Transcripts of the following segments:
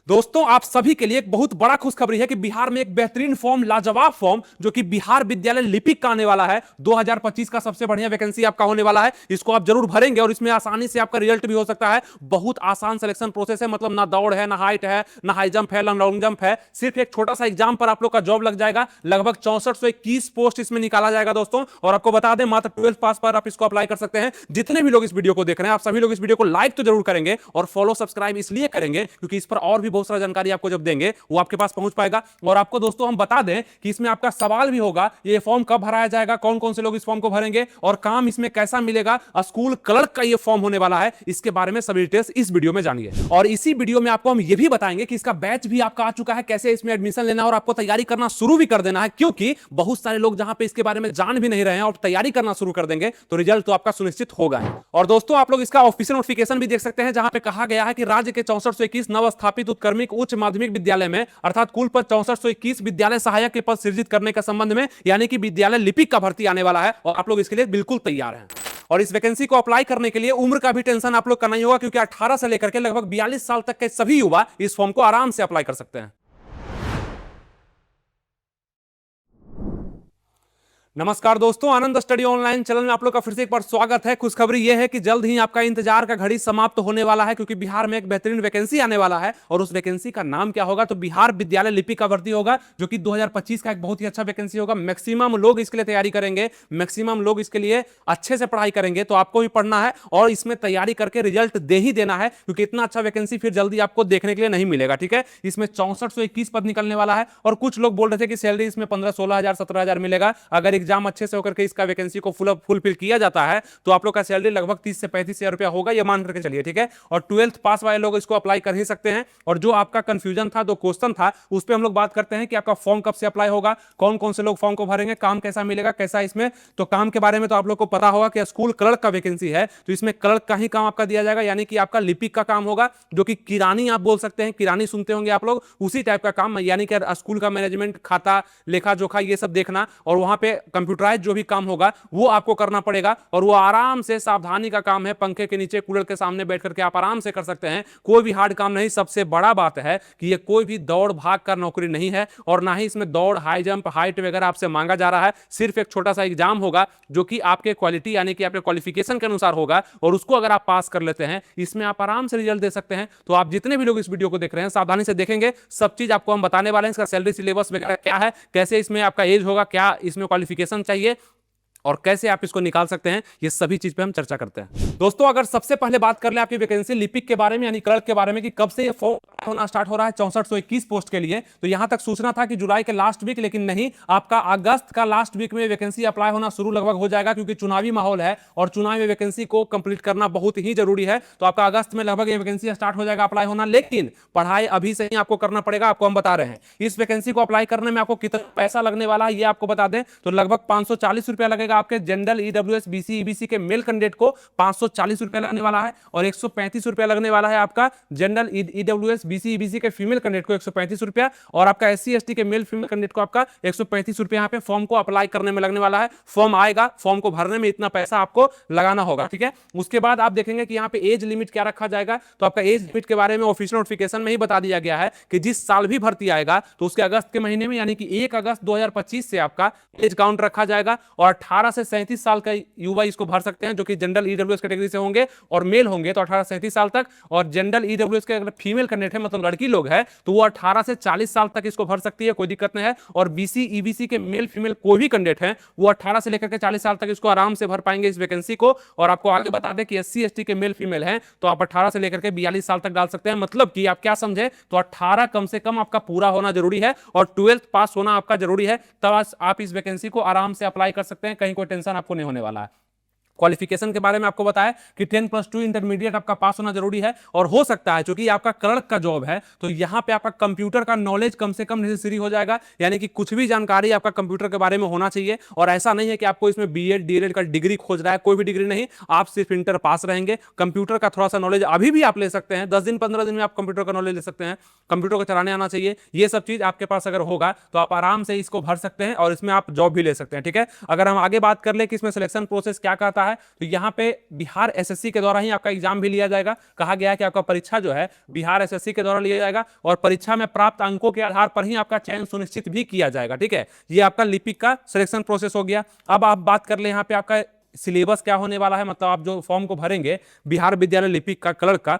दोस्तों आप सभी के लिए एक बहुत बड़ा खुशखबरी है कि बिहार में एक बेहतरीन फॉर्म, लाजवाब फॉर्म जो कि बिहार विद्यालय लिपिक का आने वाला है। 2025 का सबसे बढ़िया वैकेंसी आपका होने वाला है। इसको आप जरूर भरेंगे और इसमें आसानी से आपका रिजल्ट भी हो सकता है। बहुत आसान सिलेक्शन प्रोसेस है, मतलब ना दौड़ है, ना हाइट है, ना हाई जंप है, ना लॉन्ग जंप है। सिर्फ एक छोटा सा एग्जाम पर आप लोग का जॉब लग जाएगा। लगभग 6421 पोस्ट इसमें निकाला जाएगा दोस्तों। और आपको बता दें, मात्र 12th पास पर आप इसको अप्लाई कर सकते हैं। जितने भी लोग इस वीडियो को देख रहे हैं, आप सभी लोग इस वीडियो को लाइक तो जरूर करेंगे और फॉलो सब्सक्राइब इसलिए करेंगे क्योंकि इस पर और भी बहुत सारा जानकारी आपको जब देंगे वो आपके पास पहुंच पाएगा। और आपको दोस्तों हम बता दें कि इसमें आपका सवाल भी होगा, ये फॉर्म कब भराया जाएगा, कौन कौन से लोग इस फॉर्म को भरेंगे और काम इसमें कैसा मिलेगा। स्कूल क्लर्क का ये फॉर्म होने वाला है, इसके बारे में सभी डिटेल्स इस वीडियो में जानिए। और इसी वीडियो में आपको हम ये भी बताएंगे कि इसका बैच भी आपका आ चुका है, कैसे इसमें एडमिशन लेना और आपको तैयारी करना शुरू भी कर देना है, क्योंकि बहुत सारे लोग जहां पे इसके बारे में जान भी नहीं रहे हैं और तैयारी करना शुरू कर देंगे तो रिजल्ट तो आपका सुनिश्चित होगा। और दोस्तों आप लोग इसका ऑफिशियल नोटिफिकेशन भी देख सकते हैं, जहां पे कहा गया है कि राज्य के 6421 नव स्थापित उत्क्रमिक उच्च माध्यमिक विद्यालय में अर्थात कुल पद 6421 विद्यालय सहायक के पद सृजित करने के संबंध में, यानी कि विद्यालय लिपिक का भर्ती आने वाला है और आप लोग इसके लिए बिल्कुल तैयार हैं। और इस वैकेंसी को अप्लाई करने के लिए उम्र का भी टेंशन आप लोग का नहीं होगा, क्योंकि 18 से लेकर के लगभग 42 साल तक के सभी युवा इस फॉर्म को आराम से अप्लाई कर सकते हैं। नमस्कार दोस्तों, आनंद स्टडी ऑनलाइन चैनल में आप लोग का फिर से एक बार स्वागत है। खुशखबरी यह है कि जल्द ही आपका इंतजार का घड़ी समाप्त होने वाला है, क्योंकि बिहार में एक बेहतरीन वैकेंसी आने वाला है। और उस वैकेंसी का नाम क्या होगा? तो बिहार विद्यालय लिपिक का भर्ती होगा, जो कि 2025 का एक बहुत ही अच्छा वैकेंसी होगा। मैक्सिमम लोग इसके लिए तैयारी करेंगे, मैक्सिमम लोग इसके लिए अच्छे से पढ़ाई करेंगे। तो आपको भी पढ़ना है और इसमें तैयारी करके रिजल्ट दे ही देना है, क्योंकि इतना अच्छा वैकेंसी फिर जल्दी आपको देखने के लिए नहीं मिलेगा। ठीक है, इसमें 6421 पद निकलने वाला है और कुछ लोग बोल रहे थे कि सैलरी इसमें 15-16 हजार 17 हजार मिलेगा। अगर एग्जाम अच्छे से होकर के इसका वैकेंसी को फुलफिल किया जाता है तो आप लोग का सैलरी लगभग 30 से 35 हजार रुपया होगा, ये मान करके चलिए। ठीक है, और 12th पास वाले लोग इसको अप्लाई कर ही सकते हैं। और जो आपका कंफ्यूजन था, जो क्वेश्चन था, उस पर हम लोग बात करते हैं कि आपका फॉर्म कब से अप्लाई होगा, कौन कौन से लोग फॉर्म को भरेंगे, काम कैसा मिलेगा, कैसा इसमें। तो काम के बारे में तो आप लोग को पता होगा कि स्कूल क्लर्क का वैकेंसी है, तो इसमें क्लर्क का ही काम आपका दिया जाएगा, यानी कि आपका लिपिक का काम होगा, जो कि किरानी आप बोल सकते हैं। किरानी सुनते होंगे आप लोग, उसी टाइप का काम, यानी कि स्कूल का मैनेजमेंट, खाता, लेखा जोखा, ये सब देखना। और वहां पे कंप्यूटराइज जो भी काम होगा वो आपको करना पड़ेगा। और वो आराम से, सावधानी का काम है, पंखे के नीचे, कूलर के सामने बैठ करके आप आराम से कर सकते हैं। कोई भी हार्ड काम नहीं। सबसे बड़ा बात है कि ये कोई भी दौड़ भाग कर नौकरी नहीं है, और ना ही इसमें दौड़, हाई जंप, हाइट वगैरह आपसे मांगा जा रहा है। सिर्फ एक छोटा सा एग्जाम होगा, जो कि आपके क्वालिटी यानी कि आपके क्वालिफिकेशन के अनुसार होगा, और उसको अगर आप पास कर लेते हैं, इसमें आप आराम से रिजल्ट दे सकते हैं। तो आप जितने भी लोग इस वीडियो को देख रहे हैं, सावधानी से देखेंगे, सब चीज आपको हम बताने वाले हैं। इसका सैलरी सिलेबस वगैरह क्या है, कैसे इसमें आपका एज होगा, क्या इसमें क्वालिफिकेशन चाहिए और कैसे आप इसको निकाल सकते हैं, ये सभी चीज पे हम चर्चा करते हैं। दोस्तों अगर सबसे पहले बात कर ले आपकी वैकेंसी लिपिक के बारे में, यानी क्लर्क के बारे में, कि कब से ये फॉर्म होना स्टार्ट हो रहा है 6421 पोस्ट के लिए, तो यहां तक सूचना था कि जुलाई के लास्ट वीक, लेकिन नहीं, आपका अगस्त का लास्ट वीक में वैकेंसी अप्लाई होना शुरू लगभग हो जाएगा, क्योंकि चुनावी माहौल है और चुनाव में वैकेंसी को कंप्लीट करना बहुत ही जरूरी है। तो आपका अगस्त में लगभग ये वैकेंसी स्टार्ट हो जाएगा अप्लाई होना, लेकिन पढ़ाई अभी से ही आपको करना पड़ेगा। आपको हम बता रहे हैं इस वैकेंसी को अप्लाई करने में आपको कितना पैसा लगने वाला है, ये आपको बता दें। तो लगभग 540 रुपया लगेगा आपके जनरल ईडब्ल्यूएस बीसी ईबीसी के मेल कैंडिडेट को 540 रुपया लगने वाला है, और 135 रुपया लगने वाला है आपका जनरल ईडब्ल्यूएस बीसी ईबीसी के फीमेल कैंडिडेट को 135 रुपया, और आपका एससी एसटी के मेल फीमेल कैंडिडेट को आपका 135 रुपया यहाँ पे फॉर्म को अप्लाई करने में लगने वाला है। फॉर्म आएगा, फॉर्म को भरने में इतना पैसा आपको लगाना होगा। ठीक है, उसके बाद आप देखेंगे कि यहाँ पे एज लिमिट क्या रखा जाएगा। तो आपका एज लिमिट के बारे में ऑफिशियल नोटिफिकेशन में ही बता दिया गया है कि जिस साल भी भर्ती आएगा तो उसके अगस्त के महीने में, यानी कि 1 अगस्त 2025 से आपका एज काउंट रखा जाएगा। और 18 से 37 साल का युवा इसको भर सकते हैं, जो कि जनरल ईडब्ल्यूएस कैटेगरी से होंगे, और मेल होंगे तो 18 से 37 साल तक। और जनरल ईडब्ल्यूएस के अगर फीमेल कैंडिडेट है, मतलब लड़की लोग है, तो वो 18 से 40 साल तक इसको भर सकती है, कोई दिक्कत नहीं है। और बीसी ईबीसी के मेल फीमेल कोई भी कैंडिडेट है, वो 18 से लेकर के 40 साल तक इसको आराम से भर पाएंगे इस वैकेंसी को। और आपको आगे बता दें कि एससी एसटी के मेल फीमेल हैं, तो आप 18 से लेकर के 42 साल तक डाल सकते हैं। मतलब कि आप क्या समझे, तो 18 कम से कम आपका पूरा होना जरूरी है और 12th पास होना आपका जरूरी है, तब आप इस वैकेंसी को आराम से अप्लाई कर सकते हैं। कहीं कोई टेंशन आपको नहीं होने वाला है। क्वालिफिकेशन के बारे में आपको बताया कि 10+2 इंटरमीडिएट आपका पास होना जरूरी है। और हो सकता है, क्योंकि आपका क्लर्क का जॉब है, तो यहां पे आपका कंप्यूटर का नॉलेज कम से कम नेसेसरी हो जाएगा, यानी कि कुछ भी जानकारी आपका कंप्यूटर के बारे में होना चाहिए। और ऐसा नहीं है कि आपको इसमें बीएड डीएलएड का डिग्री खोज रहा है, कोई भी डिग्री नहीं, आप सिर्फ इंटर पास रहेंगे। कंप्यूटर का थोड़ा सा नॉलेज अभी भी आप ले सकते हैं, 10 दिन 15 दिन में आप कंप्यूटर का नॉलेज ले सकते हैं। कंप्यूटर को चलाने आना चाहिए, ये सब चीज आपके पास अगर होगा तो आप आराम से इसको भर सकते हैं और इसमें आप जॉब भी ले सकते हैं। ठीक है, अगर हम आगे बात कर ले कि इसमें सिलेक्शन प्रोसेस क्या कहता है, है तो यहाँ पे बिहार एसएससी के द्वारा ही आपका एग्जाम भी लिया जाएगा। कहा गया है कि आपका परीक्षा जो है बिहार एसएससी के द्वारा लिया जाएगा और परीक्षा में प्राप्त अंकों के आधार पर ही आपका चयन सुनिश्चित भी किया जाएगा। ठीक है, ये आपका लिपिक का सिलेक्शन प्रोसेस हो गया। अब आप बात कर ले यहाँ पे आपका सिलेबस क्या होने वाला है, मतलब आप जो फॉर्म को भरेंगे बिहार विद्यालय लिपिक का क्लर्क का,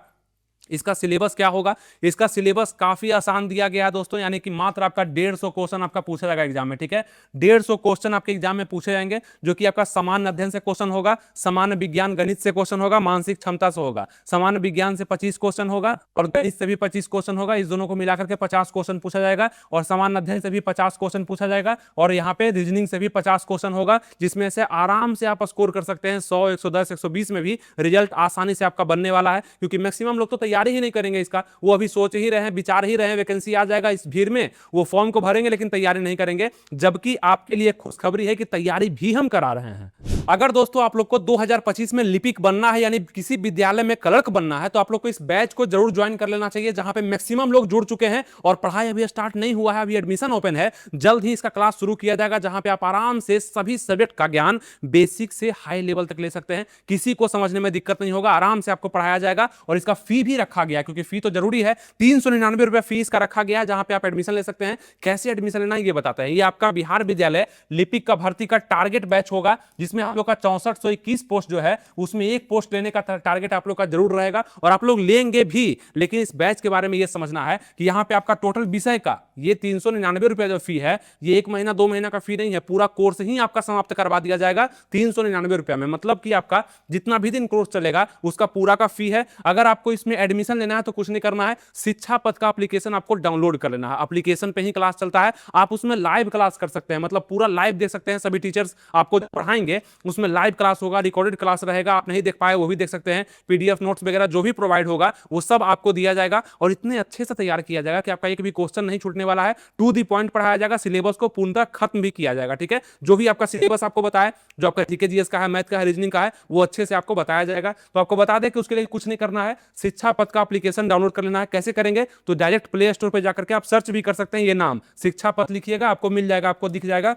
इसका सिलेबस क्या होगा। इसका सिलेबस काफी आसान दिया गया है दोस्तों, यानी कि मात्र आपका 150 क्वेश्चन आपका पूछा जाएगा एग्जाम में। ठीक है, 150 क्वेश्चन आपके एग्जाम में पूछे जाएंगे, जो कि आपका सामान्य अध्ययन से क्वेश्चन होगा, सामान्य विज्ञान गणित से क्वेश्चन होगा, मानसिक क्षमता से होगा। सामान्य विज्ञान से 25 क्वेश्चन होगा और गणित से भी 25 क्वेश्चन होगा। इस दोनों को मिलाकर के 50 क्वेश्चन पूछा जाएगा और सामान्य अध्ययन से भी 50 क्वेश्चन पूछा जाएगा और यहाँ पे रीजनिंग से भी 50 क्वेश्चन होगा, जिसमें से आराम से आप स्कोर कर सकते हैं 100, 110, 120 में भी रिजल्ट आसानी से आपका बनने वाला है। क्योंकि मैक्सिमम लोग तो तैयारी ही नहीं करेंगे इसका, वो अभी सोच ही रहे हैं, विचार ही रहे हैं, वैकेंसी आ जाएगा इस भीड़ में, वो फॉर्म को भरेंगे लेकिन तैयारी नहीं करेंगे। जबकि आपके लिए खुशखबरी है कि तैयारी भी हम करा रहे हैं। अगर दोस्तों आप लोग को 2025 में लिपिक बनना है, यानी किसी विद्यालय में क्लर्क बनना है, तो आप लोग को इस बैच को जरूर ज्वाइन कर लेना चाहिए, जहां पे मैक्सिमम लोग जुड़ चुके हैं और पढ़ाई अभी स्टार्ट नहीं हुआ है, अभी एडमिशन ओपन है। जल्द ही इसका क्लास शुरू किया जाएगा, जहां पे आप आराम से सभी सब्जेक्ट का ज्ञान बेसिक से हाई लेवल तक ले सकते हैं। किसी को समझने में दिक्कत नहीं होगा, आराम से आपको पढ़ाया जाएगा। और इसका फी भी रखा गया, क्योंकि फी तो जरूरी है, 399 रुपए फीस का रखा गया है, जहां पे आप एडमिशन ले सकते हैं। कैसे एडमिशन लेना ये बताते हैं। ये आपका बिहार विद्यालय लिपिक का भर्ती का टारगेट बैच होगा, जिसमें आप लोग का 6421 पोस्ट जो है उसमें एक पोस्ट लेने का टारगेट आप लोग का जरूर रहेगा और आप लोग लेंगे भी। लेकिन इस बैच के बारे में ये समझना है कि यहां पे आपका टोटल विषय का ये 399 रुपए जो फी है, ये 1 महीना 2 महीना का फी नहीं है, पूरा कोर्स ही आपका समाप्त करवा दिया जाएगा 399 रुपए में। मतलब कि आपका जितना भी दिन कोर्स चलेगा उसका पूरा का फी है। अगर आपको इसमें एडमिशन लेना है तो कुछ नहीं करना है, शिक्षा पथ का एप्लीकेशन आपको डाउनलोड कर लेना है। एप्लीकेशन पे ही क्लास चलता है, आप उसमें लाइव क्लास कर सकते हैं, मतलब पूरा लाइव देख सकते हैं। सभी टीचर्स आपको पढ़ाएंगे, उसमें लाइव क्लास होगा, रिकॉर्डेड क्लास रहेगा, आप नहीं देख पाए वो भी देख सकते हैं। पीडीएफ नोट्स वगैरह जो भी प्रोवाइड होगा वो सब आपको दिया जाएगा और इतने अच्छे से तैयार किया जाएगा कि आपका एक भी क्वेश्चन नहीं छूटने वाला है। टू दी पॉइंट पढ़ाया जाएगा, सिलेबस को पूर्णतः खत्म भी किया जाएगा। ठीक है, जो भी आपका सिलेबस आपको बताए, जो आपका जीके जीएस का है, मैथ का है, रीजनिंग का है, वो अच्छे से आपको बताया जाएगा। तो आपको बता दें कि उसके लिए कुछ नहीं करना है, शिक्षा पथ का एप्लीकेशन डाउनलोड कर लेना है। कैसे करेंगे तो डायरेक्ट प्ले स्टोर पे जाकर के आप सर्च भी कर सकते हैं, ये नाम शिक्षा पथ लिखिएगा, आपको मिल जाएगा, आपको दिख जाएगा।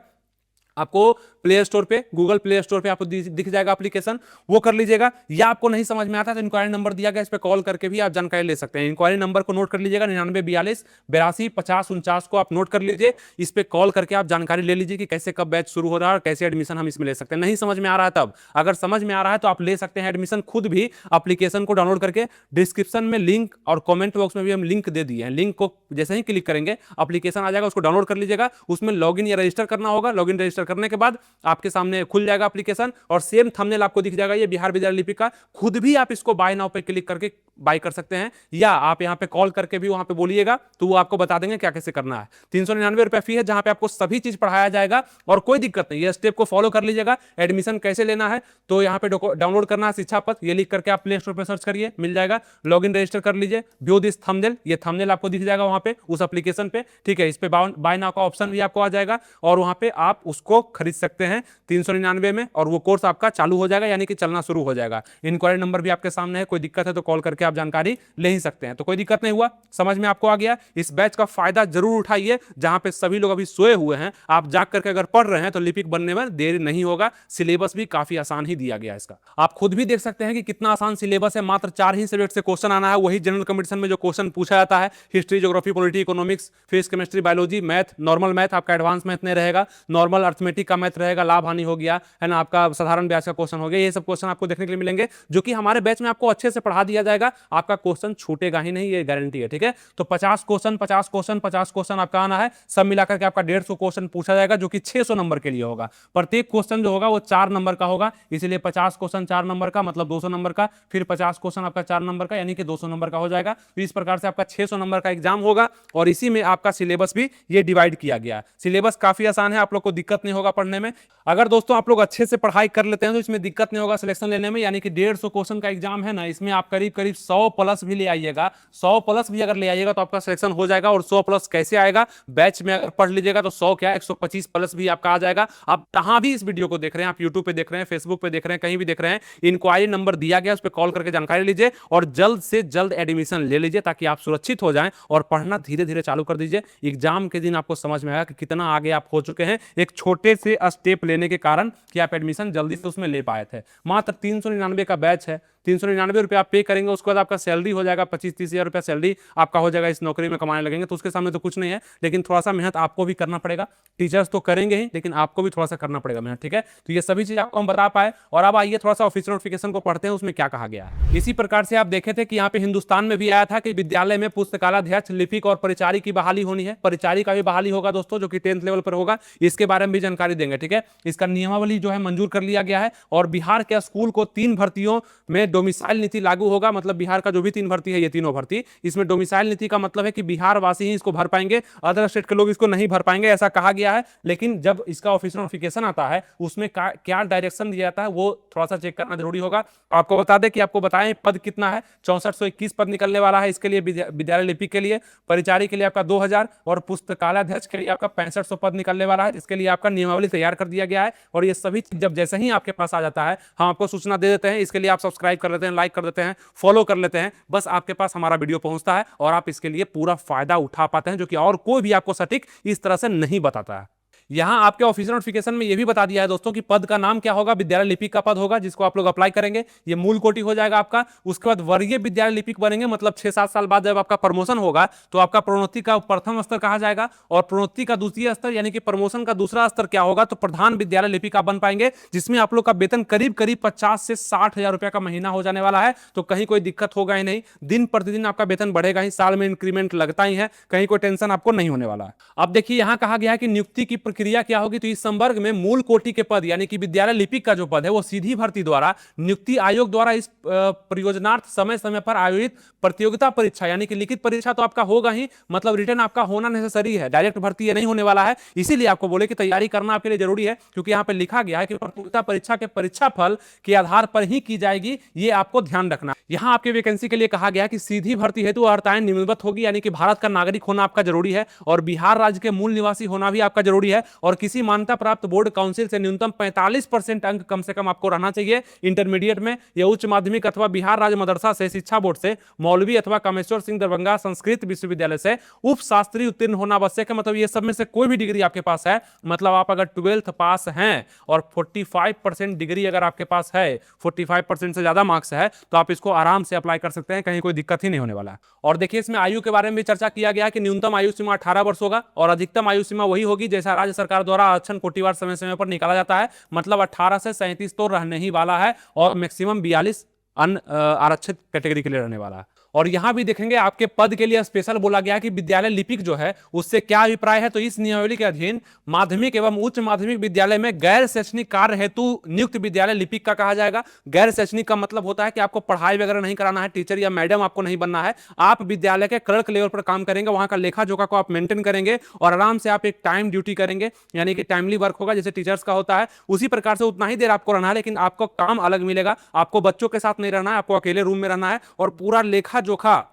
आपको प्ले स्टोर पे, गूगल प्ले स्टोर पे आपको दिख जाएगा एप्लीकेशन, वो कर लीजिएगा। या आपको नहीं समझ में आता है तो इंक्वायरी नंबर दिया गया, इस पे कॉल करके भी आप जानकारी ले सकते हैं। इंक्वायरी नंबर को नोट कर लीजिएगा, 9942 82 50 49 को आप नोट कर लीजिए। इस पे कॉल करके आप जानकारी ले लीजिए कि कैसे कब बैच शुरू हो रहा है और कैसे एडमिशन हम इसमें ले सकते हैं। नहीं समझ में आ रहा है तब, अगर समझ में आ रहा है तो आप ले सकते हैं एडमिशन खुद भी एप्लीकेशन को डाउनलोड करके। डिस्क्रिप्शन में लिंक और कॉमेंट बॉक्स में भी हम लिंक दे दिए हैं, लिंक को जैसे ही क्लिक करेंगे एप्लीकेशन आ जाएगा, उसको डाउनलोड कर लीजिएगा। उसमें लॉगिन या रजिस्टर करना होगा, लॉगिन रजिस्टर करने के बाद आपके सामने खुल जाएगा एप्लीकेशन और सेम थंबनेल आपको दिख जाएगा, ये बिहार विद्यालय लिपिक का। खुद भी आप इसको बाय नाउ पे क्लिक करके बाय कर सकते हैं, या आप यहां पे कॉल करके भी वहां पे बोलिएगा तो वो आपको बता देंगे क्या कैसे करना है। 399 रुपए फी है, जहां पे आपको सभी चीज पढ़ाया जाएगा और कोई दिक्कत नहीं, ये स्टेप को फॉलो कर लीजिएगा। एडमिशन कैसे लेना है तो यहाँ पे डाउनलोड करना है शिक्षा पथ, ये लिख करके आप प्ले स्टोर पे सर्च करिए, मिल जाएगा। लॉगिन रजिस्टर कर लीजिए, व्यू दिस थंबनेल, ये थंबनेल आपको दिख जाएगा वहां पे उस एप्लीकेशन पे। ठीक है, इस पे बाय नाउ का ऑप्शन भी आपको आ जाएगा और वहां पे आप उसको खरीद सकते हैं 399 में और वो कोर्स आपका चालू हो जाएगा, यानी कि चलना शुरू हो जाएगा। इंक्वायरी नंबर भी आपके सामने है, कोई दिक्कत है तो कॉल करके आप जानकारी ले ही सकते हैं। तो कोई दिक्कत नहीं हुआ, समझ में आपको आ गया। इस बैच का फायदा जरूर उठाइए, जहां पे सभी लोग अभी सोए हुए हैं, आप जाग करके अगर पढ़ रहे हैं तो लिपिक बनने में देर नहीं होगा। सिलेबस भी काफी आसान ही दिया गया इसका, आप खुद भी देख सकते हैं कि कितना आसान सिलेबस है। मात्र 4 ही सब्जेक्ट से क्वेश्चन आना है, वही जनरल कंपटीशन में जो क्वेश्चन पूछा जाता है, history, geography, polity, economics, physics, chemistry, biology, math, normal math, आपका एडवांस मैथ नहीं रहेगा, नॉर्मल अर्थमेटिक का मैथ रहेगा, लाभ हानि हो गया है ना, आपका साधारण ब्याज का क्वेश्चन हो गया। ये सब क्वेश्चन आपको देखने के लिए मिलेंगे, जो कि हमारे बैच में आपको अच्छे से पढ़ा दिया जाएगा। आपका क्वेश्चन छूटेगा ही नहीं, ये गारंटी है। ठीक है, तो 50 क्वेश्चन 50 क्वेश्चन 50 क्वेश्चन आपका आना है, सब मिलाकर के आपका 150 क्वेश्चन पूछा जाएगा, जो कि 600 नंबर के लिए होगा। प्रत्येक क्वेश्चन जो होगा वो 4 नंबर का होगा, इसलिए 50 क्वेश्चन 4 नंबर का मतलब 200 नंबर का, फिर 50 क्वेश्चन आपका 4 नंबर का यानी कि 200 नंबर का हो जाएगा। तो इस प्रकार से आपका 600 नंबर का एग्जाम होगा और इसी में आपका सिलेबस भी ये डिवाइड किया गया है। सिलेबस काफी आसान है, आप लोग को दिक्कत नहीं होगा पढ़ने में। अगर दोस्तों आप लोग अच्छे से पढ़ाई कर लेते हैं तो इसमें दिक्कत नहीं होगा सिलेक्शन लेने में, यानी कि 150 क्वेश्चन का एग्जाम है ना, इसमें आप करीब करीब 100 प्लस भी ले आइएगा। 100 प्लस भी अगर ले आइएगा तो आपका सिलेक्शन हो जाएगा। और 100 प्लस कैसे आएगा, बैच में अगर पढ़ लीजिएगा तो 100 क्या 125 प्लस भी आपका आ जाएगा। आप जहां भी इस वीडियो को देख रहे हैं, आप यूट्यूब पे देख रहे हैं, फेसबुक पे देख रहे हैं, कहीं भी देख रहे हैं, इंक्वायरी नंबर दिया गया, उस पर कॉल करके जानकारी लीजिए और जल्द से जल्द एडमिशन ले लीजिए, ताकि आप सुरक्षित हो जाएं और पढ़ना धीरे धीरे चालू कर दीजिए। एग्जाम के दिन आपको समझ में आएगा कि कितना आगे आप हो चुके हैं। एक छोटे से स्टेप स्टेप लेने के कारण कि आप एडमिशन जल्दी से उसमें ले पाए थे। मात्र 399 का बैच है, 399 रुपये आप पे करेंगे, उसके बाद आपका सैलरी हो जाएगा 25-30 हज़ार रुपया सैलरी आपका हो जाएगा, इस नौकरी में कमाने लगेंगे। तो उसके सामने तो कुछ नहीं है, लेकिन थोड़ा सा मेहनत आपको भी करना पड़ेगा। टीचर्स तो करेंगे ही, लेकिन आपको भी थोड़ा सा करना पड़ेगा मेहनत, ठीक है। तो ये सभी चीज आपको हम बता पाए। और अब आइए थोड़ा सा ऑफिशियल नोटिफिकेशन को पढ़ते हैं, उसमें क्या कहा गया है। इसी प्रकार से आप देखे थे कि यहाँ पे हिंदुस्तान में भी आया था कि विद्यालय में पुस्तकालयाध्यक्ष, लिपिक और परिचारी की बहाली होनी है। परिचारी का भी बहाली होगा दोस्तों, जो कि 10th लेवल पर होगा। इसके बारे में भी जानकारी देंगे, ठीक है। इसका नियमावली जो है मंजूर कर लिया गया है। और बिहार के स्कूल को 3 भर्तियों में डोमिसाइल नीति लागू होगा। मतलब बिहार का जो भी 3 भर्ती है, ये तीनों भर्ती, इसमें डोमिसाइल नीति का मतलब है कि बिहार वासी ही इसको भर पाएंगे, अदर स्टेट के लोग इसको नहीं भर पाएंगे, ऐसा कहा गया है। लेकिन जब इसका ऑफिशियल नोटिफिकेशन आता है, उसमें क्या डायरेक्शन दिया जाता है वो थोड़ा सा चेक करना जरूरी होगा। आपको बता दें कि आपको बताएं पद कितना है, 6421 पद निकलने वाला है इसके लिए, विद्यालय लिपिक के लिए। परिचारी के लिए आपका 2000 और पुस्तकालयाध्यक्ष के लिए आपका 6500 पद निकलने वाला है, जिसके लिए आपका नियमावली तैयार कर दिया गया है। और ये सभी जब जैसे ही आपके पास आ जाता है, हम आपको सूचना दे देते हैं। इसके लिए आप सब्सक्राइब कर लेते हैं, लाइक कर देते हैं, फॉलो कर लेते हैं, बस आपके पास हमारा वीडियो पहुंचता है और आप इसके लिए पूरा फायदा उठा पाते हैं, जो कि और कोई भी आपको सटीक इस तरह से नहीं बताता है। यहां आपके ऑफिशियल नोटिफिकेशन में यह भी बता दिया है दोस्तों कि पद का नाम क्या होगा। विद्यालय लिपिक का पद होगा, जिसको आप लोग अप्लाई करेंगे, ये मूल कोटि हो जाएगा आपका। उसके बाद वर्गीय विद्यालय लिपिक बनेंगे, मतलब 6-7 साल बाद जब आपका प्रमोशन होगा तो आपका प्रोन्नति का प्रथम स्तर कहा जाएगा, और प्रोन्नति का द्वितीय स्तर यानी कि प्रमोशन का दूसरा स्तर क्या होगा, तो प्रधान विद्यालय लिपिक आप बन पाएंगे, जिसमें आप लोग का वेतन करीब 50 से 60 हजार रुपया का महीना हो जाने वाला है। तो कहीं कोई दिक्कत होगा ही नहीं, दिन प्रतिदिन आपका वेतन बढ़ेगा ही, साल में इंक्रीमेंट लगता ही है, कहीं कोई टेंशन आपको नहीं होने वाला है। अब देखिए यहां कहा गया है कि नियुक्ति की प्रक्रिया क्या होगी। तो इस संवर्ग में मूल कोटि के पद यानी कि विद्यालय लिपिक का जो पद है वो सीधी भर्ती द्वारा नियुक्ति आयोग द्वारा इस परियोजनार्थ समय समय पर आयोजित प्रतियोगिता परीक्षा यानी कि लिखित परीक्षा तो आपका होगा ही, मतलब रिटर्न आपका होना नेसेसरी है, डायरेक्ट भर्ती ये नहीं होने वाला है। इसीलिए आपको बोले कि तैयारी करना आपके लिए जरूरी है, क्योंकि यहां पे लिखा गया है कि प्रतियोगिता परीक्षा के परीक्षा फल के आधार पर ही की जाएगी, ये आपको ध्यान रखना। यहां आपके वैकेंसी के लिए कहा गया कि सीधी भर्ती हेतु अर्हताएं निम्नवत होगी, यानी कि भारत का नागरिक होना आपका जरूरी है, और बिहार राज्य के मूल निवासी होना भी आपका जरूरी है, और किसी मान्यता प्राप्त बोर्ड काउंसिल से न्यूनतम 45% अंक कम से कम आपको रहना चाहिए इंटरमीडिएट में, या उच्च माध्यमिक अथवा बिहार राज्य मदरसा से शिक्षा बोर्ड से मौलवी अथवा कामेश्वर सिंह दरभंगा संस्कृत विश्वविद्यालय से उपशास्त्री उत्तीर्ण होना आवश्यक है। मतलब ये सब में से कोई भी डिग्री आपके पास है, मतलब आप अगर 12th पास हैं और 45% डिग्री अगर आपके पास है, 45% से ज्यादा मार्क्स है, तो आप इसको आराम से अप्लाई कर सकते हैं, कहीं कोई दिक्कत ही नहीं होने वाला है। और देखिए इसमें आयु के बारे में भी चर्चा किया गया कि न्यूनतम आयु सीमा 18 वर्ष होगा, और अधिकतम आयु सीमा वही होगी जैसा राज्य सरकार द्वारा आरक्षण कोटिवार समय समय पर निकाला जाता है, मतलब 18 से 37 तो रहने ही वाला है, और मैक्सिमम 42 आरक्षित कैटेगरी के लिए रहने वाला है। और यहां भी देखेंगे आपके पद के लिए स्पेशल बोला गया कि विद्यालय लिपिक जो है उससे क्या अभिप्राय है। तो इस नियमावली के अधीन माध्यमिक एवं उच्च माध्यमिक विद्यालय में गैर शैक्षणिक कार्य हेतु नियुक्त विद्यालय लिपिक का कहा जाएगा। गैर शैक्षणिक का मतलब होता है कि आपको पढ़ाई वगैरह नहीं कराना है, टीचर या मैडम आपको नहीं बनना है, आप विद्यालय के क्लर्क लेवल पर काम करेंगे, वहां का लेखा जोखा को आप मेंटेन करेंगे, और आराम से आप एक टाइम ड्यूटी करेंगे, यानी कि टाइमली वर्क होगा जैसे टीचर्स का होता है, उसी प्रकार से उतना ही देर आपको रहना है, लेकिन आपको काम अलग मिलेगा। आपको बच्चों के साथ नहीं रहना है, आपको अकेले रूम में रहना है, और पूरा लेखा जोखा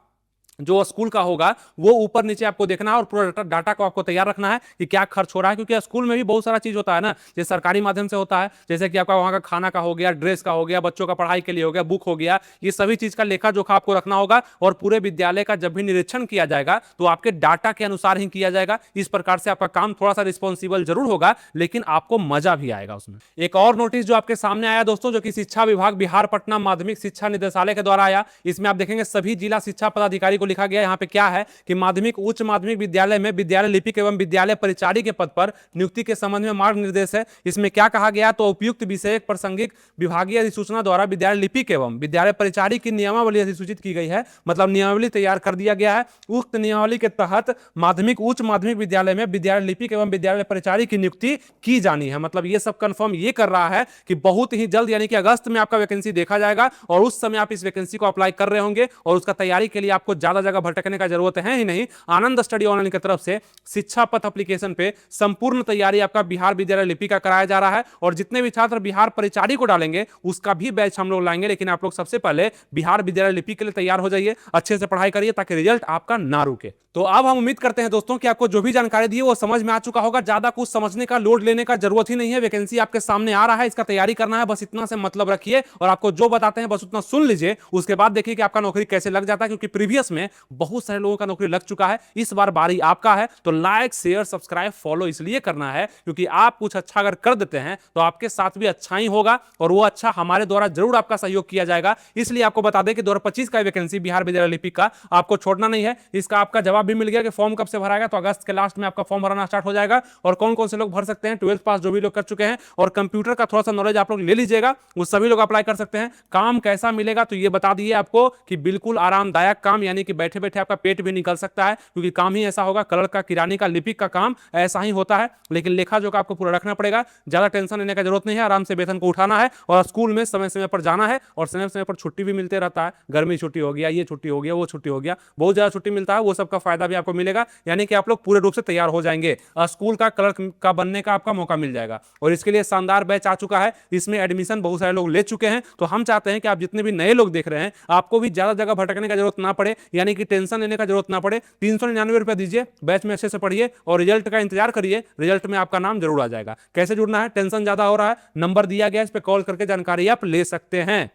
जो स्कूल का होगा वो ऊपर नीचे आपको देखना है, और पूरा डाटा को आपको तैयार रखना है कि क्या खर्च हो रहा है, क्योंकि स्कूल में भी बहुत सारा चीज होता है ना, जैसे सरकारी माध्यम से होता है, जैसे कि आपका वहां का खाना का हो गया, ड्रेस का हो गया, बच्चों का पढ़ाई के लिए हो गया, बुक हो गया, ये सभी चीज का लेखा जोखा आपको रखना होगा। और पूरे विद्यालय का जब भी निरीक्षण किया जाएगा तो आपके डाटा के अनुसार ही किया जाएगा। इस प्रकार से आपका काम थोड़ा सा रिस्पॉन्सिबल जरूर होगा, लेकिन आपको मजा भी आएगा उसमें। एक और नोटिस जो आपके सामने आया दोस्तों, जो कि शिक्षा विभाग बिहार पटना माध्यमिक शिक्षा निदेशालय के द्वारा आया, इसमें आप देखेंगे सभी जिला शिक्षा पदाधिकारी को लिखा गया। यहाँ पे क्या है कि माध्यमिक उच्च माध्यमिक विद्यालय में विद्यालय लिपिक एवं विद्यालय परिचारी के पद पर नियुक्ति के संबंध में मार्ग निर्देश है। इसमें क्या कहा गया, तो उपयुक्त विषय प्रासंगिक विभागीय अधिसूचना द्वारा विद्यालय लिपिक एवं विद्यालय परिचारी की नियमावली अधिसूचित की गई है, मतलब नियमावली तैयार कर दिया गया है। उक्त नियमावली के तहत माध्यमिक उच्च माध्यमिक विद्यालय में विद्यालय लिपिक एवं विद्यालय परिचारी की नियुक्ति की जानी है। मतलब ये सब कंफर्म ये कर रहा है कि बहुत ही जल्द यानी कि अगस्त में आपका वैकेंसी देखा जाएगा, और उस समय आप इस वैकेंसी को अप्लाई कर रहे होंगे, और उसका तैयारी के लिए आपको ज्यादा जगह भटकने का जरूरत है ही नहीं। आनंद स्टडी ऑनलाइन की तरफ से शिक्षा पथ एप्लीकेशन पे संपूर्ण तैयारी आपका बिहार विद्यालय लिपिक का कराया जा रहा है, और जितने भी छात्र बिहार परिचारी को डालेंगे उसका भी बैच हम लोग लाएंगे। लेकिन आप लोग सबसे पहले बिहार विद्यालय लिपिक के लिए तैयार हो जाइए, अच्छे से पढ़ाई करिए ताकि रिजल्ट आपका ना रुके। तो अब हम उम्मीद करते हैं दोस्तों कि आपको जो भी जानकारी दी है वो समझ में आ चुका होगा। ज्यादा कुछ समझने का, लोड लेने का जरूरत ही नहीं है। वैकेंसी आपके सामने आ रहा है, इसका तैयारी करना है, बस इतना से मतलब रखिए और आपको जो बताते हैं बस उतना सुन लीजिए। उसके बाद देखिए कि आपका नौकरी कैसे लग जाता है, क्योंकि प्रीवियस में बहुत सारे लोगों का नौकरी लग चुका है। इस बार बारी आपका है, तो लाइक शेयर सब्सक्राइब फॉलो इसलिए करना है क्योंकि आप कुछ अच्छा अगर कर देते हैं तो आपके साथ भी अच्छा ही होगा और वो अच्छा हमारे द्वारा जरूर आपका सहयोग किया जाएगा। इसलिए आपको बता दें कि 2025 का वैकेंसी बिहार विद्यालय लिपिक का आपको छोड़ना नहीं है। इसका आपका जवाब भी मिल गया कि फॉर्म कब से भराएगा, तो अगस्त के लास्ट में आपका फॉर्म भरना स्टार्ट हो जाएगा। और कौन कौन से लोग भर सकते हैं, 12th पास जो भी लोग कर चुके हैं और कंप्यूटर का थोड़ा सा नॉलेज आप लोग ले लीजिएगा, वो सभी लोग अप्लाई कर सकते हैं। काम कैसा मिलेगा तो ये बता दिए आपको कि बिल्कुल आरामदायक काम, यानी कि बैठे बैठे आपका पेट भी निकल सकता है, क्योंकि काम ही ऐसा होगा। कलर का, किरानी का, लिपिक का काम ऐसा ही होता है, लेकिन लेखा जोखा आपको पूरा रखना पड़ेगा। ज्यादा टेंशन लेने का जरूरत नहीं है, आराम से वेतन को उठाना है और स्कूल में समय समय पर जाना है और समय समय पर छुट्टी भी मिलते रहता है। गर्मी छुट्टी हो गया, ये छुट्टी हो गया, वो छुट्टी हो गया, बहुत ज्यादा छुट्टी मिलता है, वो सबका फायदा भी आपको मिलेगा। यानी कि आप लोग पूरे रूप से तैयार हो जाएंगे, स्कूल का क्लर्क का बनने का आपका मौका मिल जाएगा। और इसके लिए शानदार बैच आ चुका है, इसमें एडमिशन बहुत सारे लोग ले चुके हैं। तो हम चाहते हैं कि आप जितने भी नए लोग देख रहे हैं, आपको भी ज्यादा जगह भटकने का जरूरत ना पड़े, यानी कि टेंशन लेने का जरूरत ना पड़े। 399 रुपए दीजिए, बैच में अच्छे से पढ़िए और रिजल्ट का इंतजार करिए। रिजल्ट में आपका नाम जरूर आ जाएगा। कैसे जुड़ना है, टेंशन ज्यादा हो रहा है, नंबर दिया गया, इस पर कॉल करके जानकारी आप ले सकते हैं।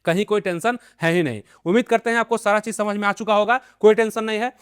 कहीं कोई टेंशन है ही नहीं। उम्मीद करते हैं आपको सारा चीज समझ में आ चुका होगा, कोई टेंशन नहीं है।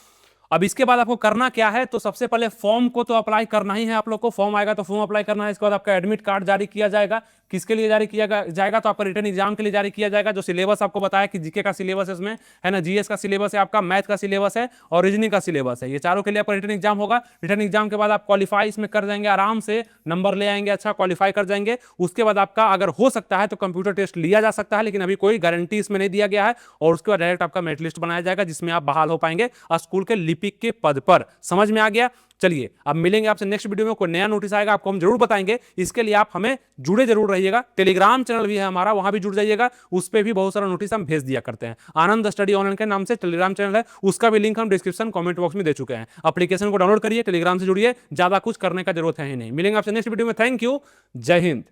अब इसके बाद आपको करना क्या है, तो सबसे पहले फॉर्म को तो अप्लाई करना ही है। आप लोग को फॉर्म आएगा तो फॉर्म अप्लाई करना है। इसके बाद आपका एडमिट कार्ड जारी किया जाएगा। किसके लिए जारी किया जाएगा, तो आपका रिटर्न एग्जाम के लिए जारी किया जाएगा। जो सिलेबस आपको बताया कि जीके का सिलेबस है इसमें, है ना, जीएस का सिलेबस है, आपका मैथ का सिलेबस है और रीजनिंग का सिलेबस है। ये चारों के लिए आपका रिटर्न एग्जाम होगा। रिटर्न एग्जाम के बाद आप क्वालिफाई इसमें कर जाएंगे, आराम से नंबर ले आएंगे, अच्छा क्वालिफाई कर जाएंगे। उसके बाद आपका अगर हो सकता है तो कंप्यूटर टेस्ट लिया जा सकता है, लेकिन अभी कोई गारंटी इसमें नहीं दिया गया है। और उसके बाद डायरेक्ट आपका मेरिट लिस्ट बनाया जाएगा, जिसमें आप बहाल हो पाएंगे स्कूल के लिपिक के पद पर। समझ में आ गया। चलिए अब मिलेंगे आपसे नेक्स्ट वीडियो में, कोई नया नोटिस आएगा आपको हम जरूर बताएंगे। इसके लिए आप हमें जुड़े जरूर रहिएगा। टेलीग्राम चैनल भी है हमारा, वहां भी जुड़ जाइएगा, उस पर भी बहुत सारा नोटिस हम भेज दिया करते हैं। आनंद स्टडी ऑनलाइन के नाम से टेलीग्राम चैनल है, उसका भी लिंक हम डिस्क्रिप्शन कमेंट बॉक्स में दे चुके हैं। एप्लीकेशन को डाउनलोड करिए, टेलीग्राम से जुड़िए, ज्यादा कुछ करने का जरूरत है ही नहीं। मिलेंगे आपसे नेक्स्ट वीडियो में। थैंक यू, जय हिंद।